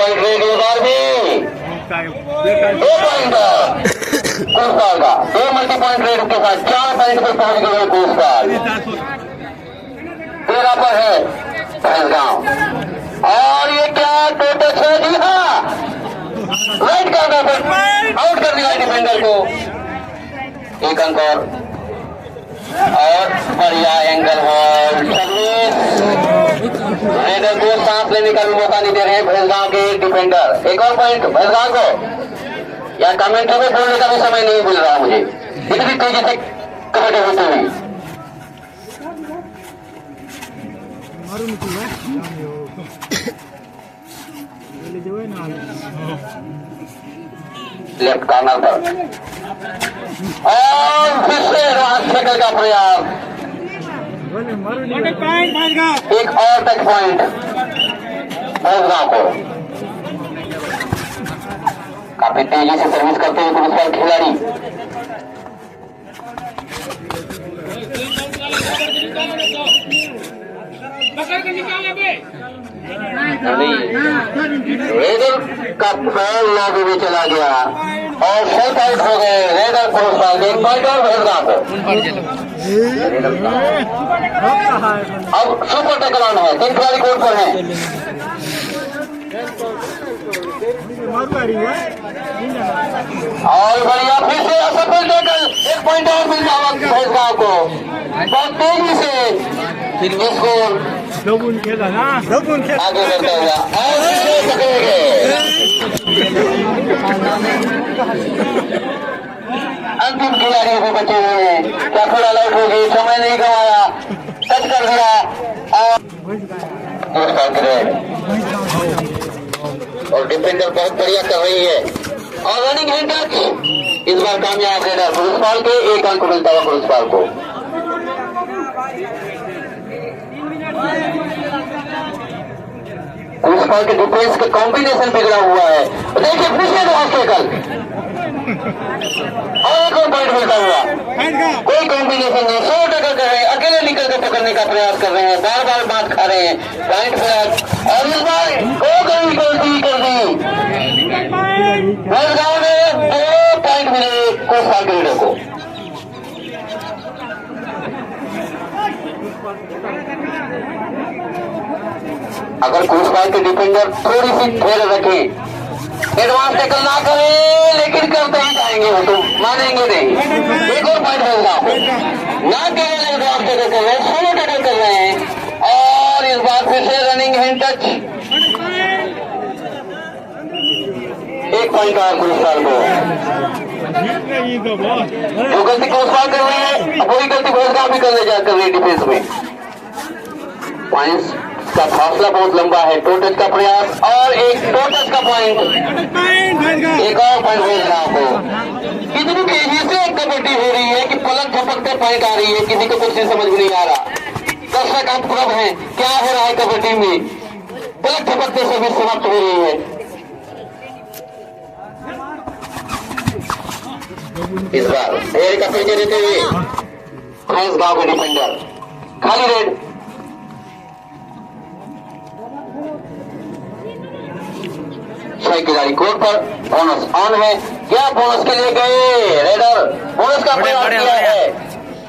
Point red इस बार भी 2 point coastal का 2 मल्टी पॉइंट रेड के साथ 4 पॉइंट पर पहुंच गए कोस्टाल। 13 पर है पहलगांव और ये क्या टोटस है जी हाँ राइट करना पर आउट कर दिया डिफेंडर को। 1 अंक और बढ़िया एंगल बॉल 26। रेडर को सांस लेने का भी मौका नहीं दे रहे हैं भैलगांव के डिफेंडर। एक और पॉइंट भैलगांव को या कमेंट्री में बोलने का भी समय नहीं मिल रहा मुझे इतनी तेजी से कबड्डी होती हुई। लेफ्ट कॉर्नर पर और फिर से एडवांस टैकल का प्रयास। एक और टच पॉइंट भैलगांव को। काफी तेजी से सर्विस करते हुए पुरस्कार खिलाड़ी रेडर का बॉल लॉबी में चला गया और सेल्फ आउट हो गए रेडर पुरस्कार। 1 पॉइंट और भैलगांव को। अब सुपर टैकल ऑन है 3 खिलाड़ी कोर्ट पर हैं। और बढ़िया फिर से असफल टैकल 1 पॉइंट और मिल जाएगा भैलगांव को। बहुत तेजी से स्कोर आगे बढ़ता हुआ और पकड़ेंगे। अंतिम खिलाड़ी भी बचे हुए हैं। क्या थोड़ा आउट हो गई समय नहीं गंवाया टच कर दिया और डिफेंडर बहुत बढ़िया कर रही है और रनिंग हैंड टच इस बार कामयाब रेडर पुरस्कार के 1 अंक मिलता हुआ पुरस्कार को। पुरस्कार के डिफेंस का कॉम्बिनेशन बिगड़ा हुआ है। देखिए पीछे टैकल और 1 और पॉइंट मिलता हुआ। कोई कॉम्बिनेशन नहीं 100 टैकल कर रहे हैं अकेले निकल कर पकड़ने का प्रयास कर रहे हैं बार बार बात खा रहे हैं पॉइंट प्रयास और इस बार गलती कर दी भैलगांव ने 2 पॉइंट मिले कोस्टाल के रेडर को। अगर कोस्टाल के डिफेंडर थोड़ी सी ठेल रखें एडवांस टैकल ना करें लेकिन करते ही जाएंगे वो तो मानेंगे नहीं। 1 और पॉइंट भैलगांव को। ना केवल एडवांस टैकल कर रहे हैं 16 टैकल कर रहे हैं और इस बार फिर से रनिंग हैंड टच 1 पॉइंट और पुरस्कार को। जो गलती कोस्टाल कर रही है वही गलती भैलगांव भी कर रही है डिफेंस में। पॉइंट्स का फासला बहुत लंबा है। टोटच का प्रयास और एक टोटच का पॉइंट 1 और पॉइंट भैलगांव को। कितनी तेजी से कबड्डी हो रही है कि पलक झपकते पॉइंट आ रही है किसी को कुछ समझ में नहीं आ रहा। दर्शक आप कब हैं क्या हो रहा है कबड्डी में पलक झपकते सभी समाप्त हो रही है। इस बार ढेर का पीछे देते हुए भैलगांव के डिफेंडर खाली रेड 6 खिलाड़ी कोर्ट पर बोनस ऑन है। क्या बोनस के लिए गए रेडर बोनस का प्रयास किया है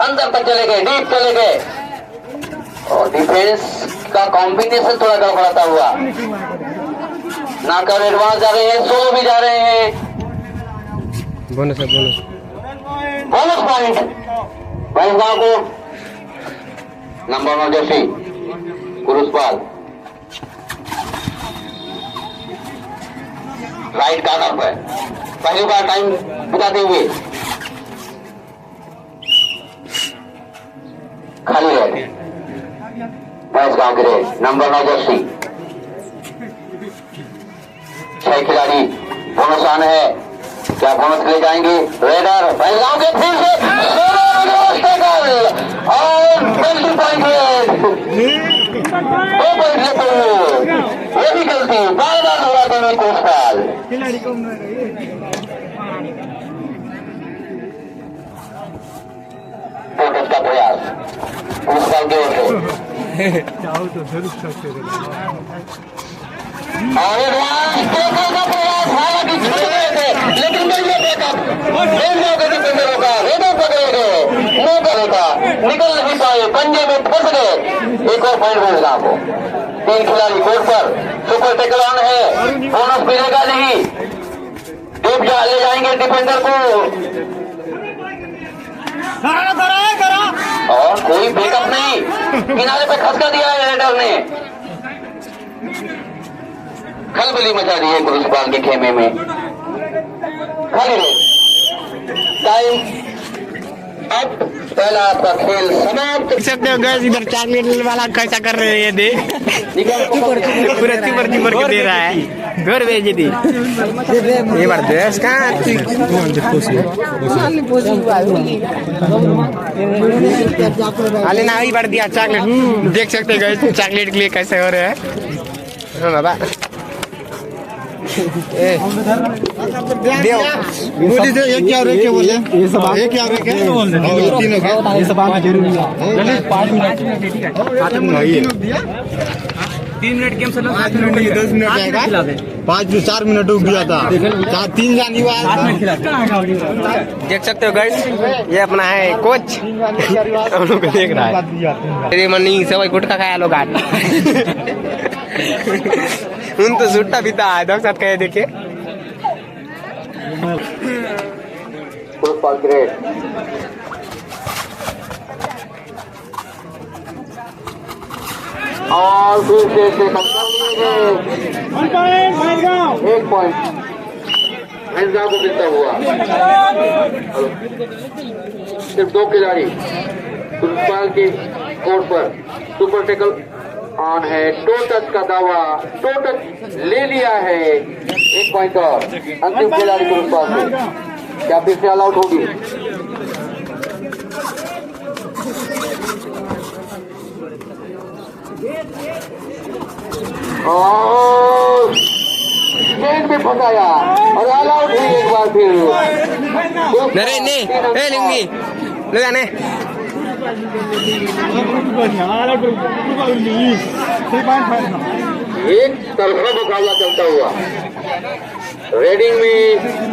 अंदर तक चले गए डीप चले गए और डिफेंस का कॉम्बिनेशन थोड़ा गड़बड़ाता हुआ नाकर एडवांस जा रहे हैं 16 भी जा रहे हैं। बोनस पॉइंट भैलगांव को। नंबर 9 जर्सी पुरस्कार राइट कॉर्नर पर पहली बार टाइम बिताते हुए खाली है भैलगांव के नंबर 9 जर्सी। 6 खिलाड़ी बोनस ऑन है क्या बोनस ले जाएंगे रेडर भैलगांव के फिर से और 20 पॉइंट 2 पॉइंट लेते हुए वो भी गलती बार बार दोहराते हुए कोस्टाल। टोटच का प्रयास कोस्टाल की ओर से और एडवांस टेकल का प्रयास, हालांकि छूट गए थे लेकिन मिल गया बैकअप। डिफेंडरों का रेडर पकड़े गए, मौका था, निकल नहीं पाए, पंजे में फंस गए। एक और पॉइंट मिलेगा आपको। 3 खिलाड़ी कोर्ट पर, सुपर टैकल ऑन है, बोनस मिलेगा नहीं, डीप ले जाएंगे डिफेंडर को और कोई बैकअप नहीं, किनारे पे खसका दिया है रेडर ने। खलबली मचा दी है गुरुसपाल के खेमे में। खाली टाइम अब, पहला आपका खेल समाप्त। देख सकते हो गाइस, इधर चॉकलेट वाला कैसा कर रहे हैं ये दे पूरा चिपर चिपर के दे रहा है। घर भेज दी ये बार देश का ना ही बढ़ दिया चॉकलेट। देख सकते हो गाइस चॉकलेट के लिए कैसे हो रहे हैं बाबा। मोदी से एक क्या रेट बोले, ये सब एक क्या रेट है, तीनों का ये सब बात जरूरी है। 5 मिनट 3 मिनट गेम चलो, 5 मिनट 10 मिनट आएगा, 4 मिनट डूब गया था, 3 जानी देख सकते हो गाइस, ये अपना है कोच, हम लोग देख रहा है। तेरी मनी सब गुटखा खाया लोग आज उन तो सुट्टा भी था दो साथ कहे देखे। ग्रेट और फिर से एक पॉइंट भैंसगांव को मिलता हुआ। सिर्फ 2 खिलाड़ी गुरुसपाल के कोर्ट पर, सुपर टैकल ऑन है, टो टच का दावा, टो टच ले लिया है। 1 पॉइंट और अंतिम खिलाड़ी गुरुसपाल से, क्या फिर से ऑल आउट होगी? और स्टैंड में फंसाया और ऑल आउट हुई एक बार फिर। नहीं लिंगी लगाने एक तरफा मुकाबला चलता हुआ, रेडिंग में,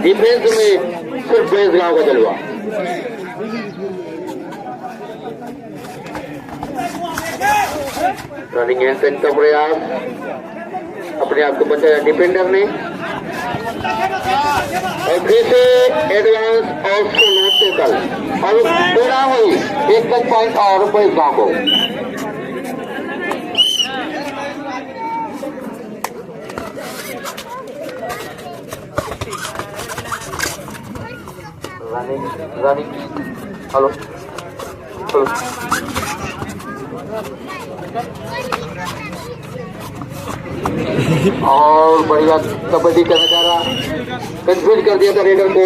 डिफेंस में सिर्फ भैंसगांव का जलवा। रनिंग हैंडसेट का प्रयास, अपने आप को बचाया डिफेंडर ने और फिर से एडवांस और स्लो टैकल और पूरा हुई 1 पॉइंट और भैंसगांव को। रनिंग हेलो और बढ़िया कबड्डी का नजारा, कंफ्यूज कर दिया था रेडर को।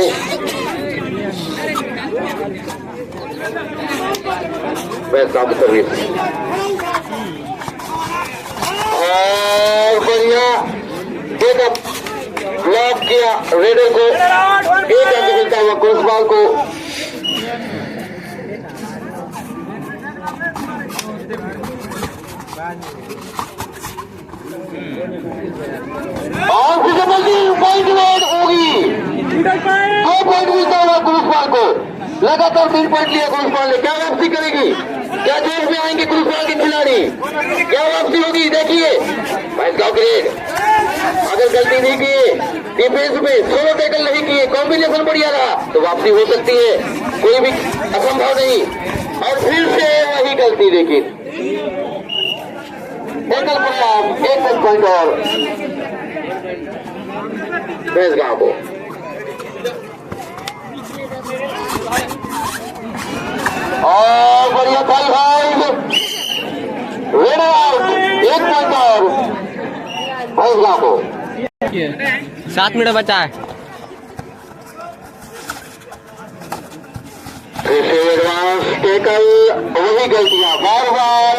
भैंसगांव की सर्विस और बढ़िया बैकअप, ब्लॉक किया रेडर को, एक अंक मिलता हुआ गुरुसपाल को। और फिर पॉइंट लोड होगी, 2 पॉइंट मिलता हुआ गुरुसपाल को। लगातार 3 पॉइंट लिया गुरुसपाल ने। क्या वापसी करेगी, क्या जोश में आएंगे गुरुसपाल के खिलाड़ी, क्या वापसी होगी? देखिए भैंसगांव ग्रेड, अगर गलती नहीं किए, डिफेंस में सोलो टैकल नहीं किए, कॉम्बिनेशन बढ़िया रहा तो वापसी हो सकती है, कोई भी असंभव नहीं। और फिर से वही गलती, लेकिन टैकल प्रयास, 1 पॉइंट और भैंसगांव को। और बढ़िया 5 रेड आउट, 1 पॉइंट और भैंसगांव को। 7 मिनट बचा है। एडवांस टैकल, वही गलतियां बार बार